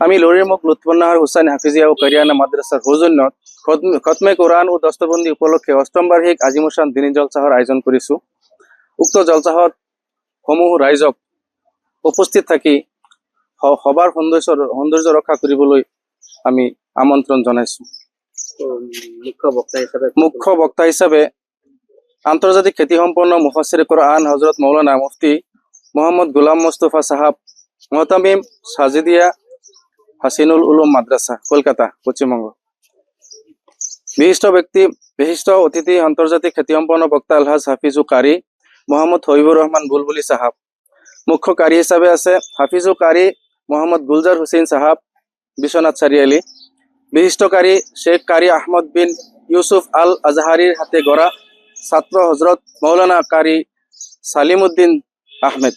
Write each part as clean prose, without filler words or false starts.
আমি লরির মুখ লুৎফুন্নাহার হুসাইন হাফিজিয়া ও কারিয়ানা মাদ্রাসার সৌজন্যত খতমে কোরআন ও দস্তবন্দি উপলক্ষে অষ্টম বার্ষিক আজিমুসান দিনী জলসাহৰ আয়োজন কৰিছো। উক্ত জলসাহত সমূহ ৰাইজক উপস্থিত থাকি সভাৰ সৌন্দৰ্য ৰক্ষা কৰিবলৈ আমি আমন্ত্ৰণ জনাইছো। মুখ্য বক্তা হিচাপে আন্তর্জাতিক খ্যাতিসম্পন্ন মুফাসসিরে কোরআন হযরত মৌলানা মুফতি মোহাম্মদ গোলাম মোস্তফা সাহাব, মুহতামিম সাজিদিয়া হাসিনুল উলুম মাদ্রাসা, কলকাতা, পশ্চিমবঙ্গ। বিশিষ্ট অতিথি আন্তর্জাতিক খ্যাতিসম্পন্ন বক্তা আলহাজ হাফিজু কারি মোহাম্মদ হবিবুর রহমান বুলবুলি সাহাব। মুখ্য কারি হিসাবে আছে হাফিজু কারি মোহাম্মদ গুলজার হুসেন সাহাব, বিশ্বনাথ চাৰিআলি। বিশিষ্ট কাৰি শেখ কাৰি আহমদ বিন ইউসুফ আল আজহাৰিৰ হাতে গড়া ছাত্ৰ হজৰত মৌলানা কাৰি সালিমউদ্দিন আহমেদ।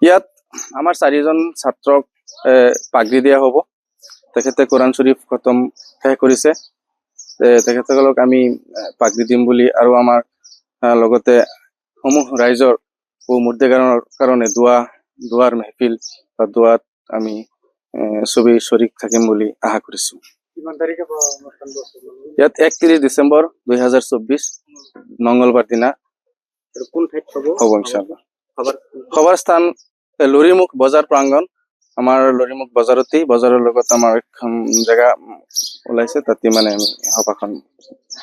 ইয়াত আমাৰ 4জন ছাত্ৰক পাগৰি দিয়া হ'ব। তেখেতে কোৰআন শৰীফ খতম শেষ কৰিছে। তেখেতসকলক আমি পাগৰি দিম বুলি আৰু আমাৰ লগতে সমূহ ৰাইজৰ মুৰ্দেগানৰ কাৰণে দুৱাৰ মেহফিল বা দুৱাত আমি ছবি শৰিক থাকিম বুলি আশা কৰিছো। ইয়াত 31 ডিসেম্বৰ 2024 মঙ্গলবাৰ দিনা হ'ব ইনশাআল্লাহ। খবৰ স্থান লৰিমুখ বজাৰ প্ৰাংগণ। আমাৰ লৰিমুখ বজাৰৰ লগত আমাৰ এখন জায়গা ওলাইছে, তাতে মানে আমি সভাখন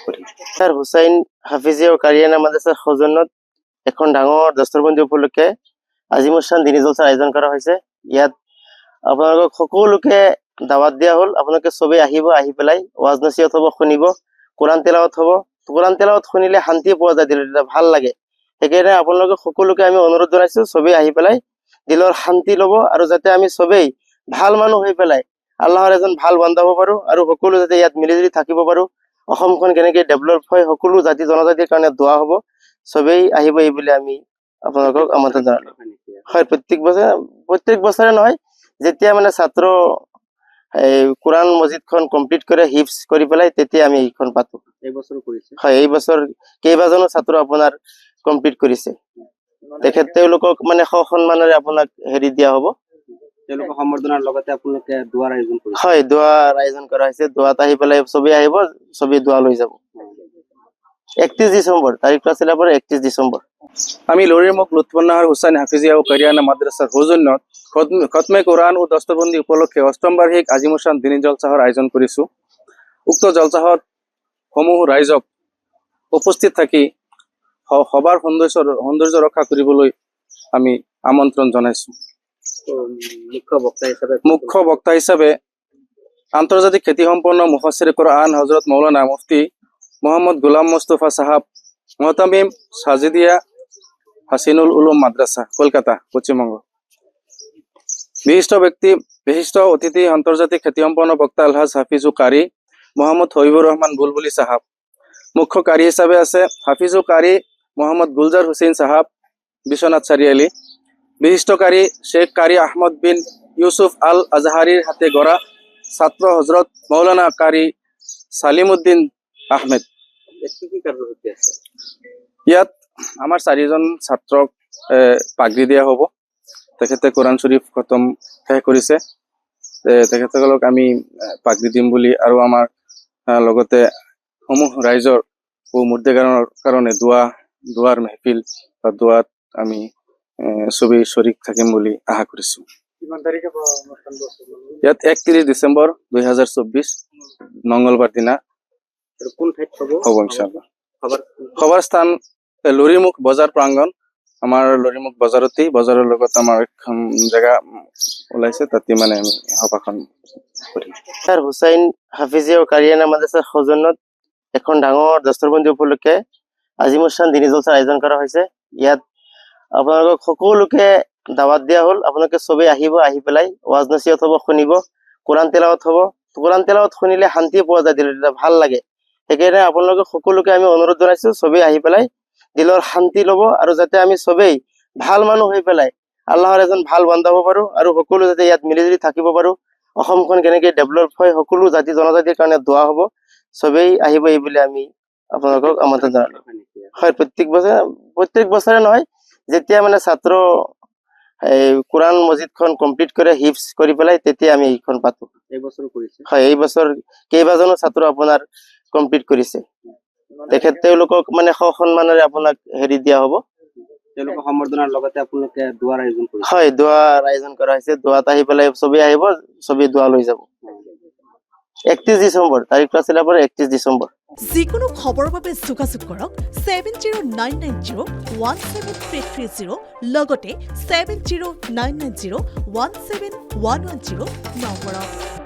কৰিম। স্যাৰ হুসাইন হাফিজিয়া ও কাৰিয়ানা মাদ্ৰাসাৰ সৌজন্যত এখন ডাঙৰ দস্তৰবন্দী উপলক্ষে আজিমুসান দিনী জলসাৰ আয়োজন কৰা হৈছে। ইয়াত আপোনালোকক সকলোকে দাৱাত দিয়া হ'ল। আপোনালোকে চবেই আহিব, আহি পেলাই ওয়াজ নসিহত হ'ব, শুনিব, কোরআন তেলাওয়াত হ'ব। কোরআন তেলাওয়াত শুনিলে শান্তি পোৱা যায়, দিলটা ভাল লাগে। সেইকাৰণে আপোনালোকে সকলোকে আমি অনুৰোধ জনাইছো, চবেই আহি পেলাই দিলৰ শান্তি ল'ব আৰু যাতে আমি চবেই ভাল মানুহ হৈ পেলাই আল্লাহৰ এজন ভাল বান্দা হ'ব পাৰো আৰু সকলো যাতে ইয়াত মিলিজুলি থাকিব পাৰো। অসমখন কেনেকৈ ডেভেলপ হয় সকলো জাতি জনজাতিৰ কাৰণে দোৱা হ'ব। চবেই আহিব এই বুলি আমি আপোনালোকক আমন্ত্ৰণ জনালো। হয়, প্ৰত্যেক বছৰে নহয়, যেতিয়া মানে ছাত্ৰ কোৰআন মসজিদখন কমপ্লিট কৰে হিফজ কৰি পেলাই তেতিয়া আমি এইখন পাতো। হয়, এই বছৰ কেইবাজনো ছাত্ৰ আপোনাৰ কমপ্লিট কৰিছে। তেওঁলোকক মানে সন্মানেৰে আপোনাক হেৰি দিয়া হ'ব। সম্বৰ্ধনাৰ লগতে আপোনালোকে দুৱাৰ আয়োজন কৰিছে। হয়, দুৱাৰ আয়োজন কৰা হৈছে। দুৱাত আহি পেলাই চবেই আহিব, চবেই দুৱা লৈ যাব। 31 ডিসেম্বর তারিখটা ছিল পরে 31 ডিসেম্বর। আমি লরির মুখ লুৎফুন্নাহার হুসাইন হাফিজিয়া ও কারিয়ানা মাদ্রাসার সৌজন্যত খতমে কোরআন ও দস্তবন্দি উপলক্ষে অষ্টম বার্ষিক আজিমুসান দিনী জলসাহৰ আয়োজন কৰিছো। উক্ত জলসাহত সমূহ ৰাইজক উপস্থিত থাকি সভাৰ সৌন্দৰ্য ৰক্ষা কৰিবলৈ আমি আমন্ত্ৰণ জনাইছো। মুখ্য বক্তা হিচাপে আন্তর্জাতিক খ্যাতিসম্পন্ন মুফাসসিরে কোরআন হযরত মৌলানা মুফতি মোহাম্মদ গোলাম মোস্তফা সাহাব, মুহতামিম সাজিদিয়া হাসিনুল উলুম মাদ্রাসা, কলকাতা, পশ্চিমবঙ্গ। বিশিষ্ট অতিথি আন্তর্জাতিক খ্যাতিসম্পন্ন বক্তা আলহাজ হাফিজু কারি মোহাম্মদ হবিবুর রহমান বুলবুলি সাহাব। মুখ্য কারি হিসাবে আছে হাফিজু কারি মোহাম্মদ গুলজার হুসেন সাহাব, বিশ্বনাথ চাৰিআলি। বিশিষ্ট কাৰি শেখ কাৰি আহমদ বিন ইউসুফ আল আজহাৰিৰ হাতে গড়া ছাত্ৰ হজৰত মৌলানা কাৰি সালিমউদ্দিন আহমেদ। ইয়াত আমাৰ 4জন ছাত্ৰক পাগৰি দিয়া হ'ব। তেখেতে কোৰআন শৰীফ খতম শেষ কৰিছে। তেখেতসকলক আমি পাগৰি দিম বুলি আৰু আমাৰ লগতে সমূহ ৰাইজৰ মুৰ্দেগানৰ কাৰণে দুৱাৰ মেহফিল বা দুৱাত আমি ছবি শৰিক থাকিম বুলি আশা কৰিছো। ইয়াত 31 ডিসেম্বৰ 2024 মঙ্গলবাৰ দিনা হ'ব ইনশাআল্লাহ। খবৰ স্থান লৰিমুখ বজাৰ প্ৰাংগণ। আমাৰ লৰিমুখ বজাৰৰ লগত আমাৰ এখন জায়গা ওলাইছে, তাতে মানে আমি সভাখন কৰিম। স্যাৰ হুসাইন হাফিজিয়া ও কাৰিয়ানা মাদ্ৰাসাৰ সৌজন্যত এখন ডাঙৰ দস্তৰবন্দী উপলক্ষে আজিমুসান দিনী জলসাৰ আয়োজন কৰা হৈছে। ইয়াত আপোনালোকক সকলোকে দাৱাত দিয়া হ'ল। আপোনালোকে চবেই আহিব, আহি পেলাই ওয়াজ নসিহত হ'ব, শুনিব, কোরআন তেলাওয়াত হ'ব। কোরআন তেলাওয়াত শুনিলে শান্তি পোৱা যায়, দিলটা ভাল লাগে। সেইকাৰণে আপোনালোকে সকলোকে আমি অনুৰোধ জনাইছো, চবেই আহি পেলাই দিলৰ শান্তি ল'ব আৰু যাতে আমি চবেই ভাল মানুহ হৈ পেলাই আল্লাহৰ এজন ভাল বান্দা হ'ব পাৰো আৰু সকলো যাতে ইয়াত মিলিজুলি থাকিব পাৰো। অসমখন কেনেকৈ ডেভেলপ হয় সকলো জাতি জনজাতিৰ কাৰণে দোৱা হ'ব। চবেই আহিব এই বুলি আমি আপোনালোকক আমন্ত্ৰণ জনালো। হয়, প্ৰত্যেক বছৰে নহয়, যেতিয়া মানে ছাত্ৰ এই কোৰআন মছজিদখন কমপ্লিট কৰে হিফজ কৰি পেলাই তেতিয়া আমি এইখন পাতো এই বছৰ কৰিছে হয় এই বছৰ কেইবাজনো ছাত্ৰ আপোনাৰ কমপ্লিট কৰিছে তেওঁলোকক মানে সন্মানেৰে আপোনাক হেৰি দিয়া হ'ব তেওঁলোকক সম্বৰ্ধনাৰ লগতে আপোনালোকে দুৱাৰ আয়োজন কৰিছে হয় দুৱাৰ আয়োজন কৰা হৈছে দুৱাত আহি পেলাই চবেই আহিব চবেই দুৱা লৈ যাব 31 ডিচেম্বৰ তাৰিখটো আছিল আপোনাৰ 31 ডিচেম্বৰ যিকোনো খবৰৰ বাবে যোগাযোগ কৰক 7099017330 লগতে 7099017110 নম্বৰত